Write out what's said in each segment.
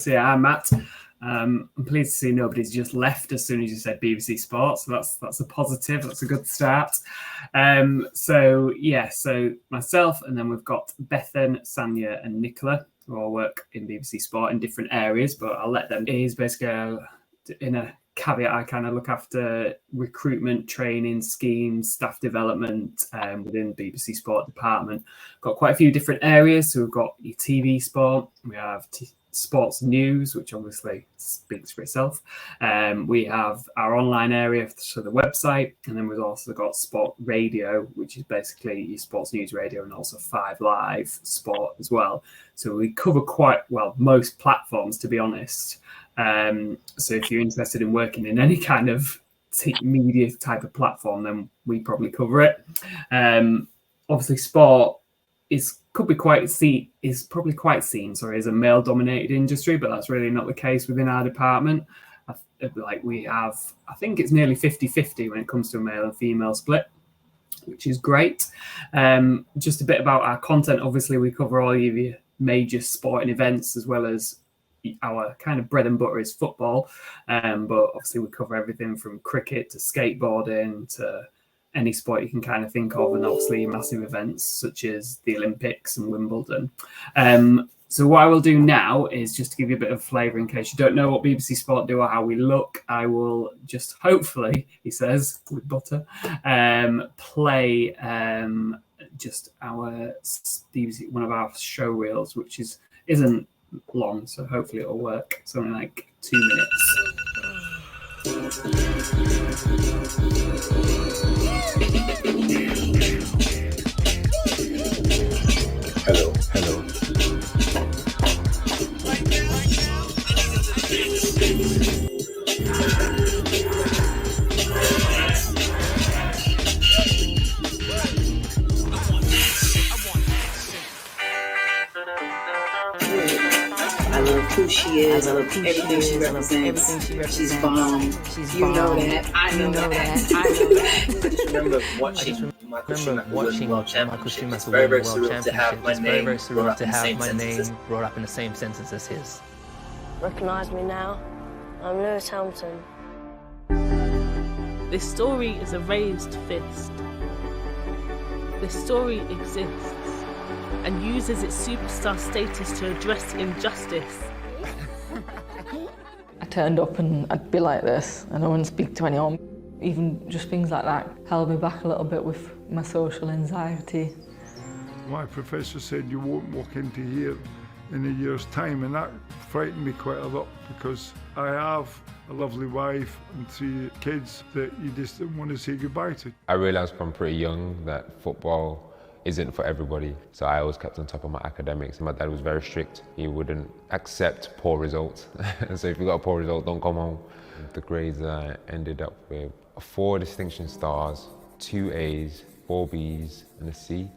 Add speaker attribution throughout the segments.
Speaker 1: So yeah, I'm Matt. I'm pleased to see nobody's just left as soon as you said BBC Sports. So that's a positive. That's a good start. So myself, and then we've got Bethan, Sanya, and Nicola, who all work in BBC Sport in different areas. But I'll let them. It is basically in a caveat. I kind of look after recruitment, training, schemes, staff development within the BBC Sport department. Got quite a few different areas. So we've got your TV sport. We have sports news, which obviously speaks for itself. We have our online area, so the website, and then we've also got sport radio, which is basically your sports news radio, and also 5 Live sport as well. So we cover quite well most platforms, to be honest. So if you're interested in working in any kind of media type of platform, then we probably cover it. Obviously, sport is probably quite seen as a male-dominated industry, but that's really not the case within our department. I think it's nearly 50-50 when it comes to a male and female split, which is great. Just a bit about our content. Obviously, we cover all of your major sporting events, as well as our kind of bread and butter is football. But obviously, we cover everything from cricket to skateboarding to any sport you can kind of think of, and obviously massive events such as the Olympics and Wimbledon. So what I will do now is just to give you a bit of flavour in case you don't know what BBC Sport do or how we look. I will just hopefully, he says with butter, play just our BBC, one of our show reels, which isn't long, so hopefully it'll work. Something like 2 minutes.
Speaker 2: Hello.
Speaker 3: I love who she is. I love everything she represents. She's bomb. You know that. I know that.
Speaker 2: I just remember watching Michael Schumacher It's very, very surreal to have my name brought up in the same sentence as his.
Speaker 4: Recognise me now? I'm Lewis Hamilton.
Speaker 5: This story is a raised fist. This story exists and uses its superstar status to address injustice.
Speaker 6: I turned up and I'd be like this and I wouldn't speak to anyone. Even just things like that held me back a little bit with my social anxiety.
Speaker 7: My professor said you won't walk into here in a year's time, and that frightened me quite a lot because I have a lovely wife and 3 kids that you just don't want to say goodbye to.
Speaker 8: I realised from pretty young that football isn't for everybody, so I always kept on top of my academics. My dad was very strict. He wouldn't accept poor results. So if you got a poor result, don't come home. The grades I ended up with 4 distinction stars, 2 A's, 4 B's and a C.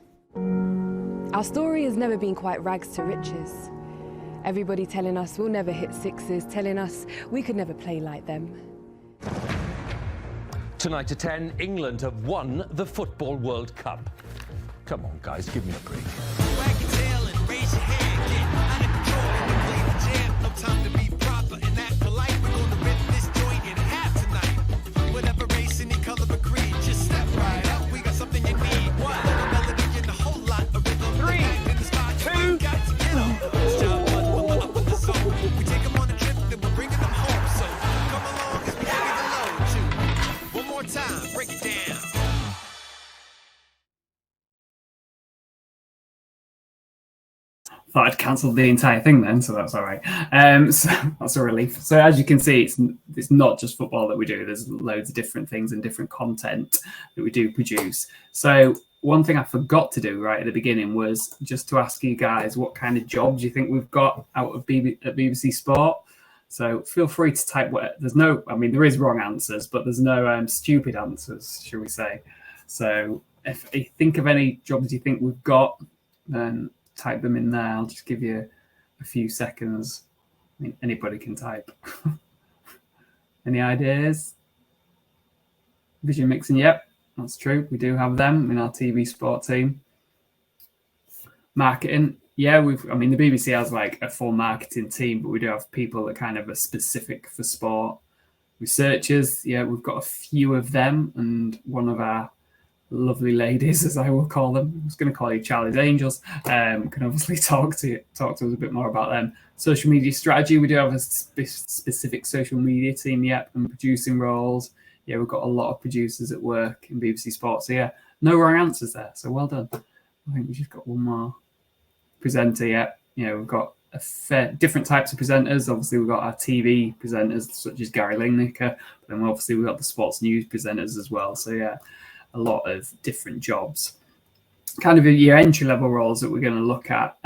Speaker 9: Our story has never been quite rags to riches. Everybody telling us we'll never hit 6s, telling us we could never play like them.
Speaker 10: Tonight at 10, England have won the Football World Cup. Come on, guys, give me a break.
Speaker 11: Wag your tail and raise your hand, get out of control. Play the jam, no time to be proper and act polite. We're gonna rip this joint in half tonight. Whatever race, any color or creed, just step right up. We got something you need. What? A little melody and a whole lot of rhythm. 3, 2, got to get 'em. It's job one, pull up with the song. We take 'em on a trip, then we're bringing 'em home. So come along as we take it low. One more time, break it down.
Speaker 1: Thought I'd cancelled the entire thing then, so that's all right. So that's a relief. So as you can see, it's not just football that we do. There's loads of different things and different content that we do produce. So one thing I forgot to do right at the beginning was just to ask you guys what kind of jobs you think we've got out of at BBC Sport. So feel free to type what. There is wrong answers, but there's no stupid answers, shall we say. So if you think of any jobs you think we've got, then type them in there. I'll just give you a few seconds. I mean, anybody can type. Any ideas? Vision mixing, yep, that's true. We do have them in our TV sport team. Marketing, Yeah, I mean, the BBC has like a full marketing team, but we do have people that kind of are specific for sport. Researchers, yeah, we've got a few of them, and one of our lovely ladies, as I will call them, I was going to call you Charlie's Angels, can obviously talk to us a bit more about them. Social media strategy, we do have a specific social media team, yep, and producing roles. Yeah, we've got a lot of producers at work in BBC Sports. So yeah, no wrong answers there. So well done. I think we just got one more presenter yet. You know, we've got different types of presenters. Obviously, we've got our TV presenters such as Gary Lineker, but then obviously we've got the sports news presenters as well. So yeah, a lot of different jobs. Kind of your entry level roles that we're going to look at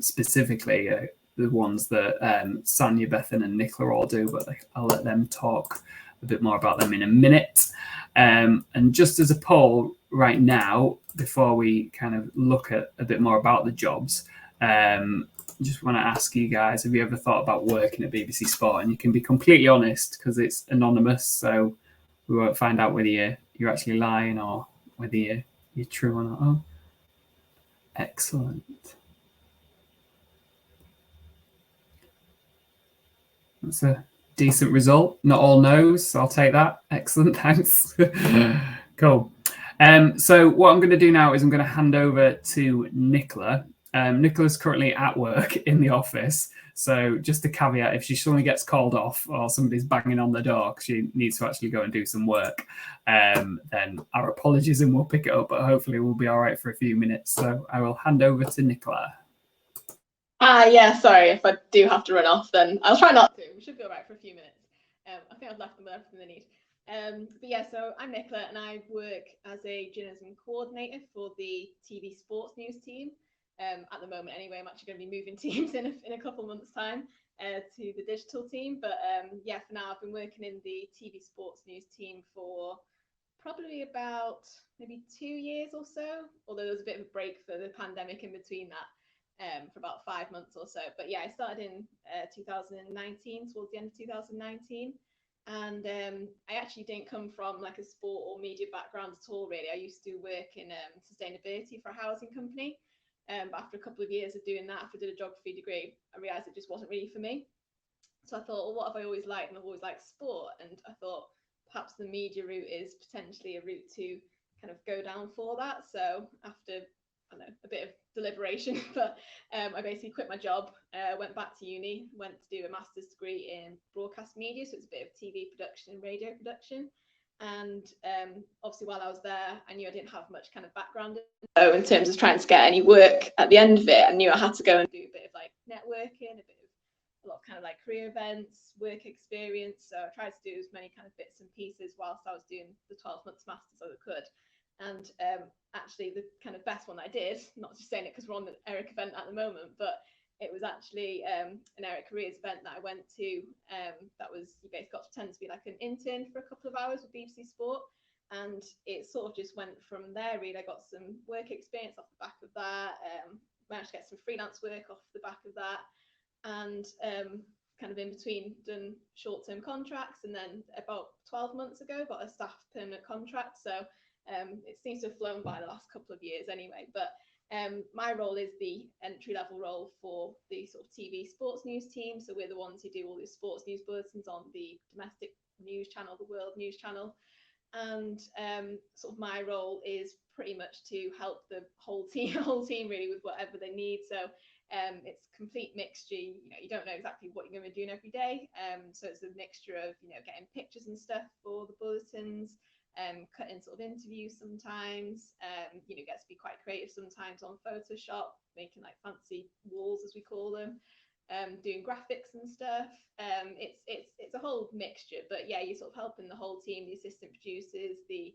Speaker 1: specifically are the ones that Sanya, Bethan, and Nicola all do, but I'll let them talk a bit more about them in a minute. And just as a poll right now, before we kind of look at a bit more about the jobs, just want to ask you guys, have you ever thought about working at BBC Sport? And you can be completely honest because it's anonymous, so we won't find out whether you're actually lying or whether you're true or not. Oh, excellent. That's a decent result. Not all no's, so I'll take that. Excellent, thanks. Cool. So what I'm going to do now is I'm going to hand over to Nicola. Nicola's currently at work in the office. So just a caveat, if she suddenly gets called off or somebody's banging on the door because she needs to actually go and do some work, then our apologies and we'll pick it up, but hopefully we'll be all right for a few minutes. So I will hand over to Nicola.
Speaker 12: Yeah, sorry, if I do have to run off, then I'll try not to. We should be all right for a few minutes. I think I've left them with everything they need. But yeah, so I'm Nicola and I work as a journalism coordinator for the TV sports news team. At the moment anyway, I'm actually going to be moving teams in a couple months time to the digital team. But yeah, for now I've been working in the TV sports news team for probably about maybe 2 years or so, although there was a bit of a break for the pandemic in between that. For about 5 months or so. But yeah, I started in 2019, towards the end of 2019. And I actually didn't come from like a sport or media background at all, really. I used to work in sustainability for a housing company. But after a couple of years of doing that, after I did a geography degree, I realised it just wasn't really for me. So I thought, well, what have I always liked? And I've always liked sport. And I thought perhaps the media route is potentially a route to kind of go down for that. So after a bit of deliberation, but I basically quit my job, went back to uni, went to do a master's degree in broadcast media, so it's a bit of TV production and radio production. And obviously while I was there, I knew I didn't have much kind of background. So in terms of trying to get any work at the end of it, I knew I had to go and do a bit of like networking, a lot of kind of like career events, work experience. So I tried to do as many kind of bits and pieces whilst I was doing the 12 months masters as I could. And actually the kind of best one I did, not just saying it because we're on the Eric event at the moment, but it was actually an Eric Careers event that I went to. That was, you basically got to pretend to be like an intern for a couple of hours with BBC Sport. And it sort of just went from there, really. I got some work experience off the back of that, managed to get some freelance work off the back of that. And kind of in between done short-term contracts. And then about 12 months ago, got a staff permanent contract. So it seems to have flown by the last couple of years anyway, but my role is the entry-level role for the sort of TV sports news team. So we're the ones who do all the sports news bulletins on the domestic news channel, the world news channel. And sort of my role is pretty much to help the whole team really with whatever they need. So it's complete mixture. You don't know exactly what you're going to be doing every day. So it's a mixture of, getting pictures and stuff for the bulletins, cutting sort of interviews sometimes, gets to be quite creative sometimes on Photoshop, making like fancy walls as we call them, doing graphics and stuff. It's a whole mixture, but yeah, you're sort of helping the whole team, the assistant producers, the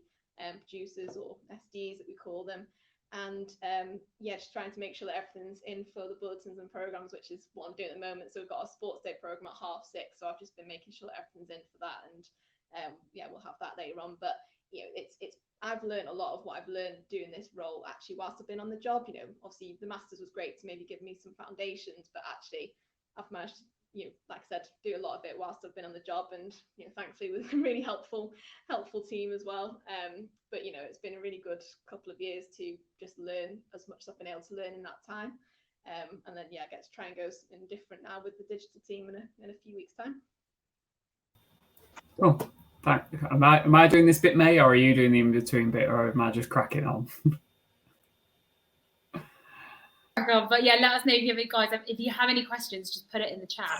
Speaker 12: producers or SDs that we call them, and just trying to make sure that everything's in for the bulletins and programs, which is what I'm doing at the moment. So we've got a sports day program at 6:30, so I've just been making sure that everything's in for that, and we'll have that later on. But I've learned a lot of what I've learned doing this role actually whilst I've been on the job. Obviously the masters was great to maybe give me some foundations, but actually I've managed to, like I said, do a lot of it whilst I've been on the job, and thankfully with a really helpful team as well. But it's been a really good couple of years to just learn as much as I've been able to learn in that time. And then I get to try and go in different now with the digital team in a few weeks' time.
Speaker 1: Oh, am I doing this bit, May, or are you doing the in between bit, or am I just cracking on?
Speaker 13: But yeah, let us know if you have any questions, just put it in the chat.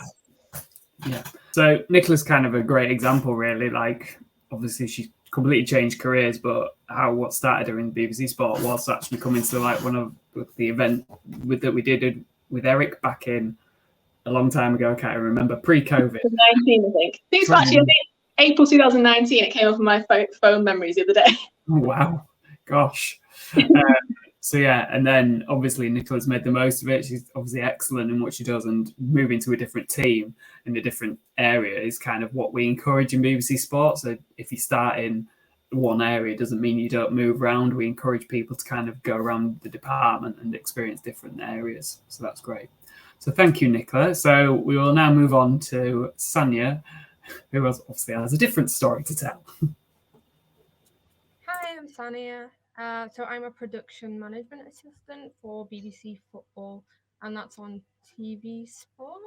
Speaker 1: Yeah. So Nicola's kind of a great example, really. Like, obviously, she completely changed careers, but what started her in BBC Sport was actually coming to like one of the event that we did with Eric back in a long time ago. I can't remember, pre-COVID.
Speaker 12: 2019, I think. I think April 2019. It came up in my phone memories the other day.
Speaker 1: Oh, wow, gosh. So yeah, and then obviously Nicola's made the most of it. She's obviously excellent in what she does, and moving to a different team in a different area is kind of what we encourage in BBC Sport. So if you start in one area, it doesn't mean you don't move around. We encourage people to kind of go around the department and experience different areas. So that's great. So thank you, Nicola. So we will now move on to Sanya, who obviously has a different story to tell.
Speaker 14: Hi, I'm Sanya. So I'm a production management assistant for BBC Football, and that's on TV Sport.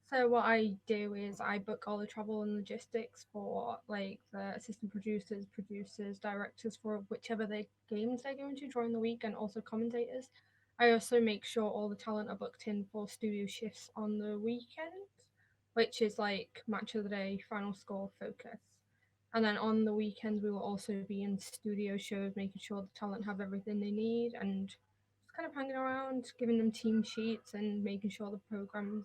Speaker 14: So what I do is I book all the travel and logistics for like the assistant producers, directors for whichever games they're going to during the week, and also commentators. I also make sure all the talent are booked in for studio shifts on the weekend, which is like match of the day, final score, focus. And then on the weekends, we will also be in studio shows, making sure the talent have everything they need, and just kind of hanging around, giving them team sheets and making sure the program's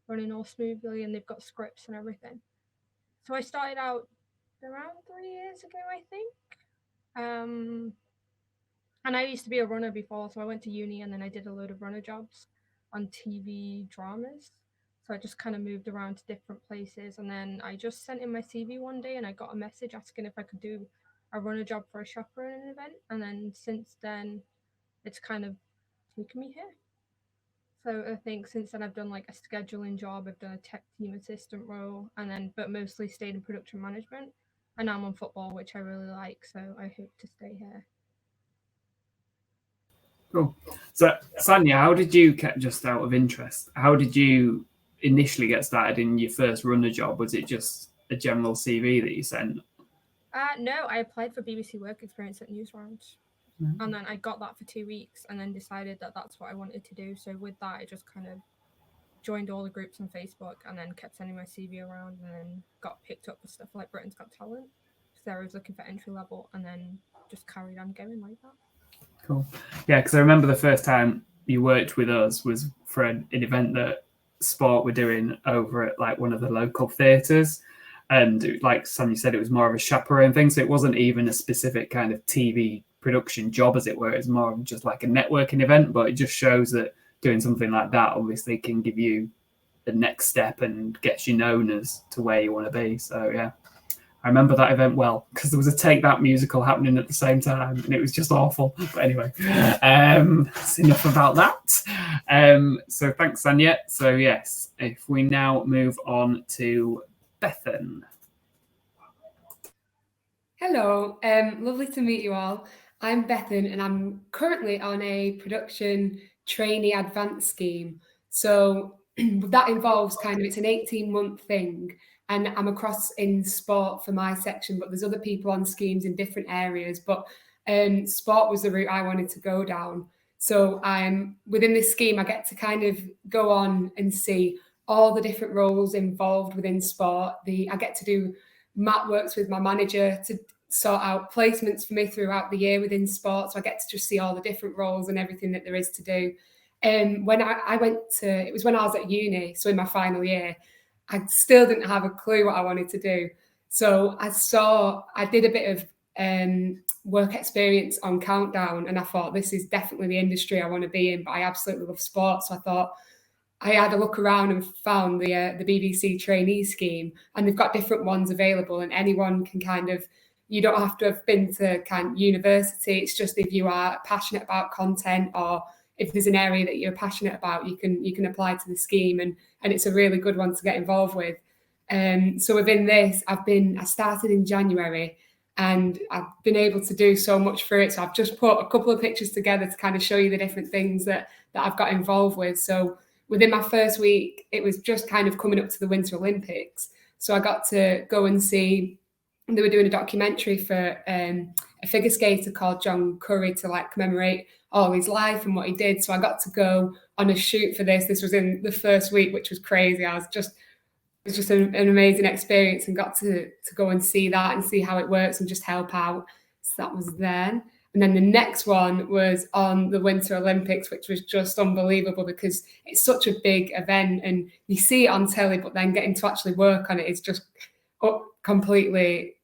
Speaker 14: running all smoothly and they've got scripts and everything. So I started out around 3 years ago, I think. And I used to be a runner before, so I went to uni and then I did a load of runner jobs on TV dramas. So I just kind of moved around to different places, and then I just sent in my CV one day and I got a message asking if I could do a runner job for a chaperone event, and then since then it's kind of taken me here. So I think since then I've done like a scheduling job, I've done a tech team assistant role, and then but mostly stayed in production management, and now I'm on football, which I really like, so I hope to stay here.
Speaker 1: Cool. So Sanya, how did you, just out of interest, how did you initially get started in your first runner job? Was it just a general CV that you sent?
Speaker 14: No, I applied for BBC Work Experience at Newsround, and then I got that for 2 weeks, and then decided that that's what I wanted to do. So with that, I just kind of joined all the groups on Facebook, and then kept sending my CV around, and then got picked up with stuff like Britain's Got Talent. So I was looking for entry level, and then just carried on going like that.
Speaker 1: Cool. Yeah, because I remember the first time you worked with us was for an event that Sport were doing over at like one of the local theatres, and like Sanya said, it was more of a chaperone thing, so it wasn't even a specific kind of TV production job, as it were. It's more of just like a networking event, but it just shows that doing something like that obviously can give you the next step and gets you known as to where you want to be. So yeah, I remember that event well because there was a Take That musical happening at the same time, and it was just awful. But anyway, that's enough about that. So thanks, Sanya. So yes, if we now move on to Bethan.
Speaker 15: Hello, lovely to meet you all. I'm Bethan, and I'm currently on a production trainee advanced scheme. So that involves it's an 18-month thing, and I'm across in sport for my section, but there's other people on schemes in different areas. But sport was the route I wanted to go down. So within this scheme, I get to kind of go on and see all the different roles involved within sport. I get to do Matt works with my manager to sort out placements for me throughout the year within sport. So I get to just see all the different roles and everything that there is to do. When I went to, it was when I was at uni, so in my final year, I still didn't have a clue what I wanted to do. So I did a bit of work experience on Countdown, and I thought this is definitely the industry I want to be in, but I absolutely love sport. So I thought, I had a look around and found the BBC Trainee Scheme, and they've got different ones available, and anyone can you don't have to have been to university. It's just if you are passionate about content, or if there's an area that you're passionate about, you can apply to the scheme, and it's a really good one to get involved with. So within this, I started in January, and I've been able to do so much for it. So I've just put a couple of pictures together to kind of show you the different things that I've got involved with. So within my first week, it was just kind of coming up to the Winter Olympics. So I got to go and see, they were doing a documentary for a figure skater called John Curry to like commemorate all his life and what he did. So I got to go on a shoot for this. This was in the first week, which was crazy. It was just an amazing experience, and got to go and see that and see how it works and just help out. So that was then. And then the next one was on the Winter Olympics, which was just unbelievable because it's such a big event and you see it on telly, but then getting to actually work on it is just completely,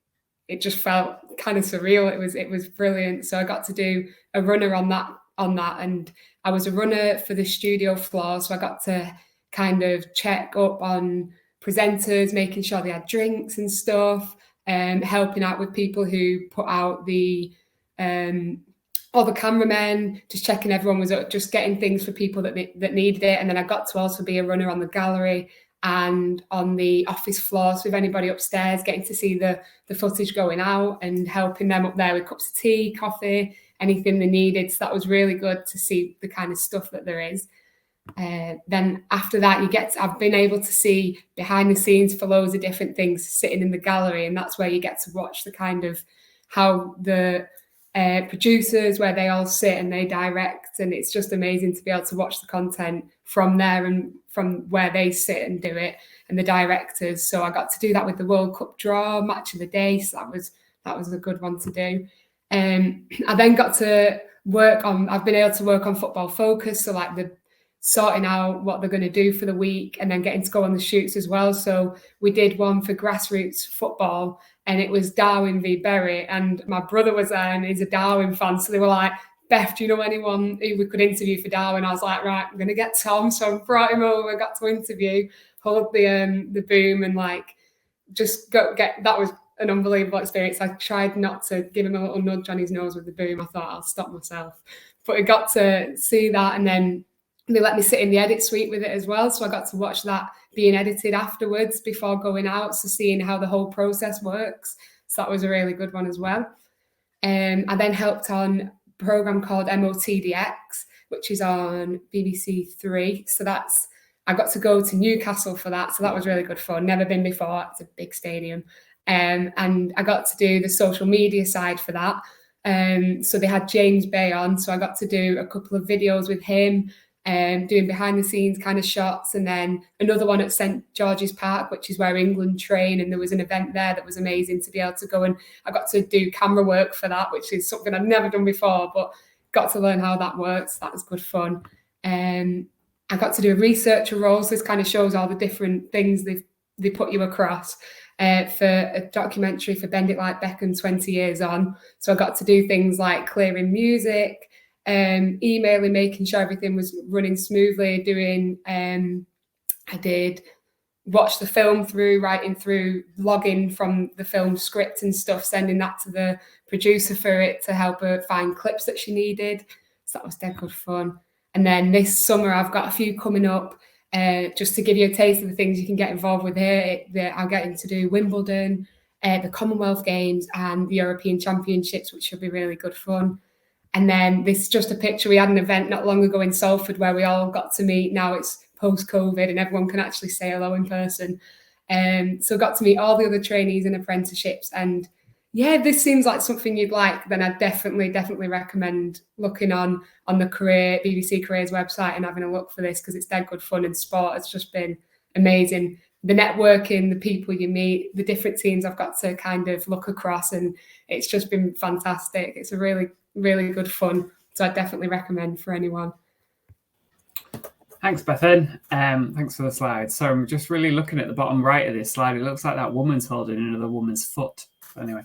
Speaker 15: it just felt kind of surreal. It was brilliant. So I got to do a runner on that, and I was a runner for the studio floor. So I got to kind of check up on presenters, making sure they had drinks and stuff, and helping out with people who put out all the cameramen, just checking everyone was up, just getting things for people that needed it. And then I got to also be a runner on the gallery and on the office floor. So if anybody upstairs, getting to see the footage going out and helping them up there with cups of tea, coffee, anything they needed. So that was really good to see the kind of stuff that there is. Then after that, I've been able to see behind the scenes for loads of different things sitting in the gallery, and that's where you get to watch the kind of how the producers, where they all sit and they direct, and it's just amazing to be able to watch the content from there and from where they sit and do it, and the directors. So I got to do that with the World Cup draw, match of the day, so that was a good one to do. I then got to I've been able to work on Football Focus, so like the sorting out what they're going to do for the week and then getting to go on the shoots as well. So we did one for grassroots football, and it was Darwin v Bury, and my brother was there and he's a Darwin fan. So they were like, Beth, do you know anyone who we could interview for Darwin? I was like, right, I'm going to get Tom. So I brought him over, got to interview, hold the boom, and like just that was an unbelievable experience. I tried not to give him a little nudge on his nose with the boom. I thought I'll stop myself. But I got to see that, and then they let me sit in the edit suite with it as well. So I got to watch that being edited afterwards before going out. So seeing how the whole process works. So that was a really good one as well. I then helped on a program called MOTDX, which is on BBC 3. So I got to go to Newcastle for that. So that was really good fun. Never been before. It's a big stadium. And I got to do the social media side for that. So they had James Bay on. So I got to do a couple of videos with him, doing behind the scenes kind of shots, and then another one at St George's Park, which is where England train, and there was an event there that was amazing to be able to go, and I got to do camera work for that, which is something I've never done before, but got to learn how that works. That was good fun. I got to do a researcher role, so this kind of shows all the different things they put you across for a documentary for Bend It Like Beckham 20 Years On. So I got to do things like clearing music, emailing, making sure everything was running smoothly, I did watch the film through, writing through, logging from the film script and stuff, sending that to the producer for it to help her find clips that she needed. So that was dead good fun. And then this summer I've got a few coming up, just to give you a taste of the things you can get involved with here. I'm getting to do Wimbledon, the Commonwealth Games and the European Championships, which should be really good fun. And then this is just a picture. We had an event not long ago in Salford where we all got to meet. Now it's post-COVID and everyone can actually say hello in person. So got to meet all the other trainees and apprenticeships. And yeah, this seems like something you'd like, then I definitely recommend looking on the BBC Careers website and having a look for this, because it's dead good fun, and sport has just been amazing. The networking, the people you meet, the different teams I've got to kind of look across, and it's just been fantastic. It's a really, really good fun. So I definitely recommend for anyone.
Speaker 1: Thanks, Bethan. Thanks for the slide. So I'm just really looking at the bottom right of this slide. It looks like that woman's holding another woman's foot. Anyway,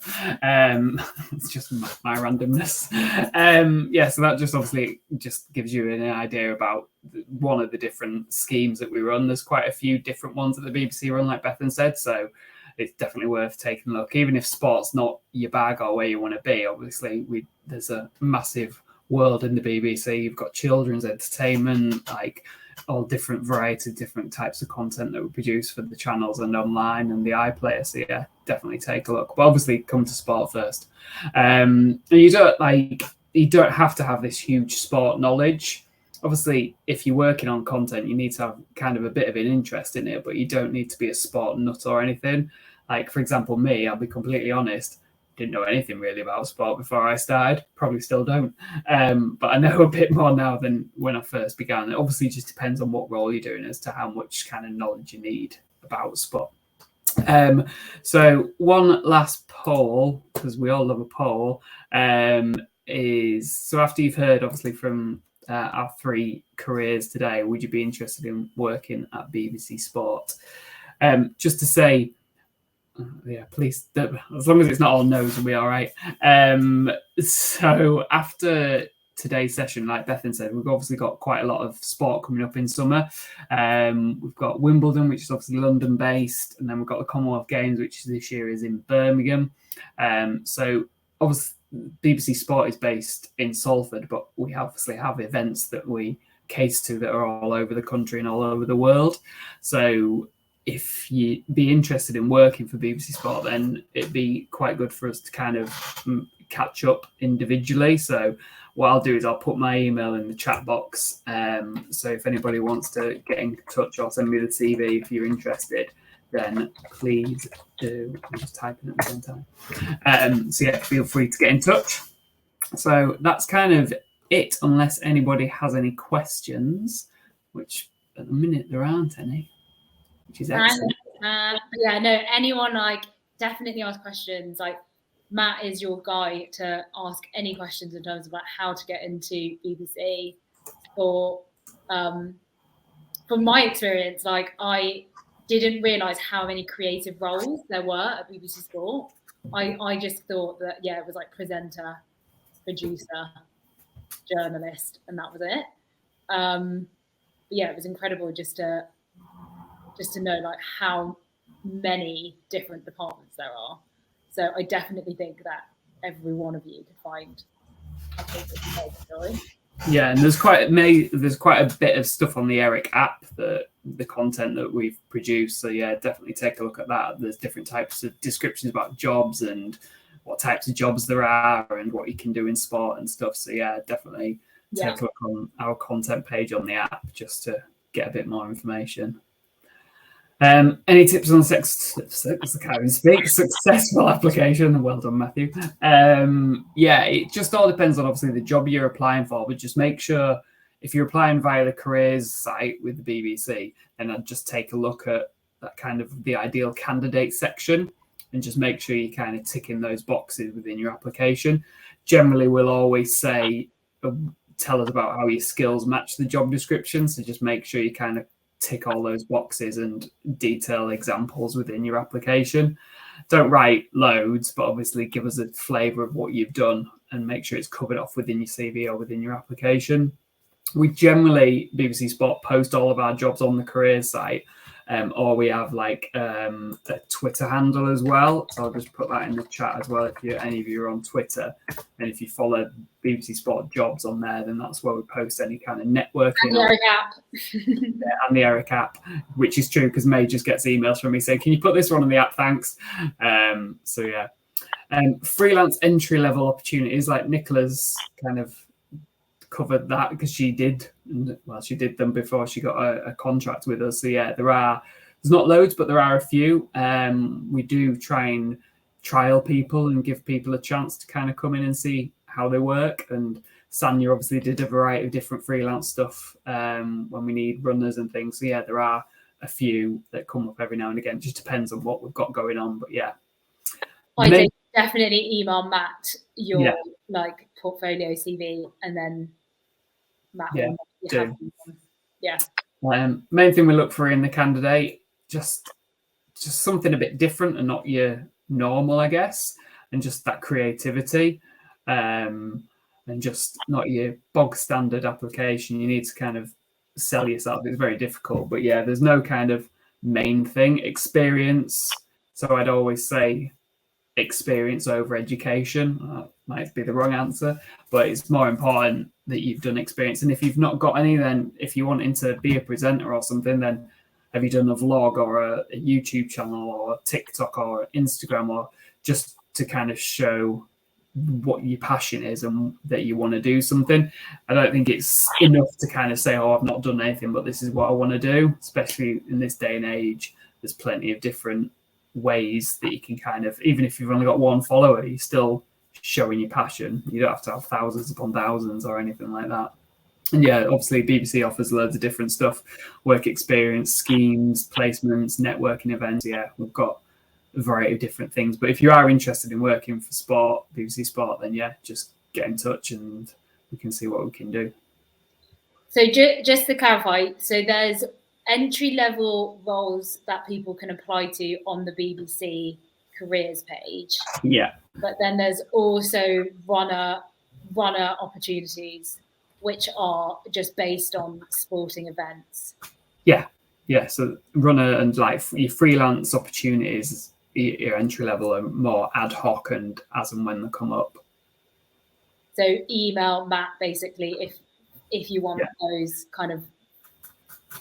Speaker 1: it's just my randomness. So that just obviously just gives you an idea about one of the different schemes that we run. There's quite a few different ones that the BBC run, like Bethan said, so it's definitely worth taking a look. Even if sport's not your bag or where you want to be, obviously there's a massive world in the BBC. You've got children's entertainment, like all different variety, different types of content that we produce for the channels and online and the iPlayer. So yeah, definitely take a look. But obviously, come to sport first. You don't have to have this huge sport knowledge. Obviously, if you're working on content, you need to have kind of a bit of an interest in it, but you don't need to be a sport nut or anything. Like, for example, me, I'll be completely honest, didn't know anything really about sport before I started, probably still don't. But I know a bit more now than when I first began. It obviously just depends on what role you're doing as to how much kind of knowledge you need about sport. So one last poll, because we all love a poll, is, so after you've heard obviously from our 3 careers today, would you be interested in working at BBC Sport? Just to say, yeah, please, as long as it's not all no's, we'll be all right. So after today's session, like Bethan said, we've obviously got quite a lot of sport coming up in summer. We've got Wimbledon, which is obviously London based, and then we've got the Commonwealth Games, which this year is in Birmingham. So obviously BBC Sport is based in Salford, but we obviously have events that we cater to that are all over the country and all over the world. So if you be interested in working for BBC Sport, then it'd be quite good for us to kind of catch up individually. So what I'll do is I'll put my email in the chat box. So if anybody wants to get in touch or send me the CV if you're interested, then please do. I'm just typing at the same time. So yeah, feel free to get in touch. So that's kind of it, unless anybody has any questions, which at the minute there aren't any. Which is excellent.
Speaker 13: Yeah, no, anyone definitely ask questions. Matt is your guy to ask any questions in terms about how to get into BBC. Or from my experience, I didn't realise how many creative roles there were at BBC Sport. I just thought that it was presenter, producer, journalist, and that was it. It was incredible just to know how many different departments there are. So I definitely think that every one of you could find a favorite story.
Speaker 1: Yeah, and there's quite a bit of stuff on the Eric app, the content that we've produced. So yeah, definitely take a look at that. There's different types of descriptions about jobs and what types of jobs there are and what you can do in sport and stuff. So yeah, definitely take a look on our content page on the app just to get a bit more information. Any tips on successful application? Well done, Matthew. It just all depends on obviously the job you're applying for, but just make sure if you're applying via the careers site with the BBC, then I'd just take a look at that kind of the ideal candidate section and just make sure you kind of tick in those boxes within your application. Generally, we'll always say, tell us about how your skills match the job description. So just make sure you kind of tick all those boxes and detail examples within your application. Don't write loads, but obviously give us a flavour of what you've done and make sure it's covered off within your CV or within your application. We generally, BBC Sport, post all of our jobs on the careers site, or we have a Twitter handle as well. So I'll just put that in the chat as well if any of you are on Twitter. And if you follow BBC Sport jobs on there, then that's where we post any kind of networking.
Speaker 13: And the Eric app.
Speaker 1: And the Eric app, which is true because May just gets emails from me saying, can you put this one on the app? Thanks. So yeah. Freelance entry-level opportunities, like Nicola's kind of covered that because she did them before she got a contract with us. So yeah, there's not loads, but there are a few. We do try and trial people and give people a chance to kind of come in and see how they work. And Sanya obviously did a variety of different freelance stuff when we need runners and things. So yeah, there are a few that come up every now and again. It just depends on what we've got going on. But yeah,
Speaker 13: I did definitely email Matt your portfolio CV, and then Matt
Speaker 1: main thing we look for in the candidate, just something a bit different and not your normal, I guess, and just that creativity, and just not your bog standard application. You need to kind of sell yourself. It's very difficult, but yeah, there's no kind of main thing. Experience. So I'd always say experience over education. Might be the wrong answer, but it's more important that you've done experience. And if you've not got any, then if you're wanting to be a presenter or something, then have you done a vlog or a YouTube channel or TikTok or Instagram, or just to kind of show what your passion is and that you want to do something. I don't think it's enough to kind of say, oh, I've not done anything, but this is what I want to do, especially in this day and age. There's plenty of different ways that you can kind of, even if you've only got one follower, you're still showing your passion. You don't have to have thousands upon thousands or anything like that. And yeah, obviously BBC offers loads of different stuff, work experience, schemes, placements, networking events. Yeah, we've got a variety of different things. But if you are interested in working for sport, BBC Sport, then yeah, just get in touch and we can see what we can do.
Speaker 13: So just to clarify, so there's entry-level roles that people can apply to on the BBC careers page.
Speaker 1: Yeah.
Speaker 13: But then there's also runner opportunities, which are just based on sporting events.
Speaker 1: Yeah. So runner and like your freelance opportunities, your entry level are more ad hoc and as and when they come up.
Speaker 13: So email Matt basically if you want those kind of.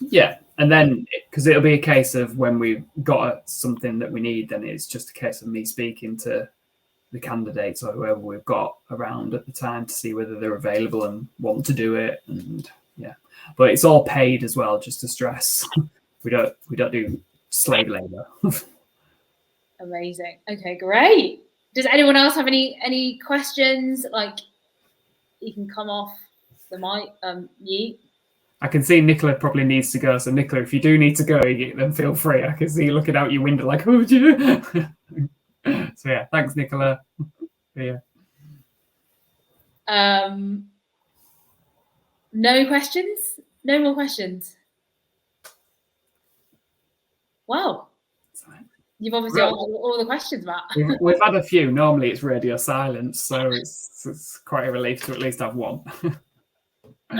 Speaker 1: Yeah, and then because it'll be a case of when we've got something that we need, then it's just a case of me speaking to the candidates or whoever we've got around at the time to see whether they're available and want to do it. And yeah, but it's all paid as well, just to stress. We don't do slave labor.
Speaker 13: Amazing. Okay, great. Does anyone else have any questions? Like, you can come off the mic. Yi.
Speaker 1: I can see Nicola probably needs to go. So Nicola, if you do need to go, then feel free. I can see you looking out your window like, oh, would you? So yeah, thanks, Nicola. Yeah.
Speaker 13: No questions? No more questions? Wow. You've obviously answered all the questions, Matt.
Speaker 1: We've had a few. Normally it's radio silence, so it's quite a relief to at least have one.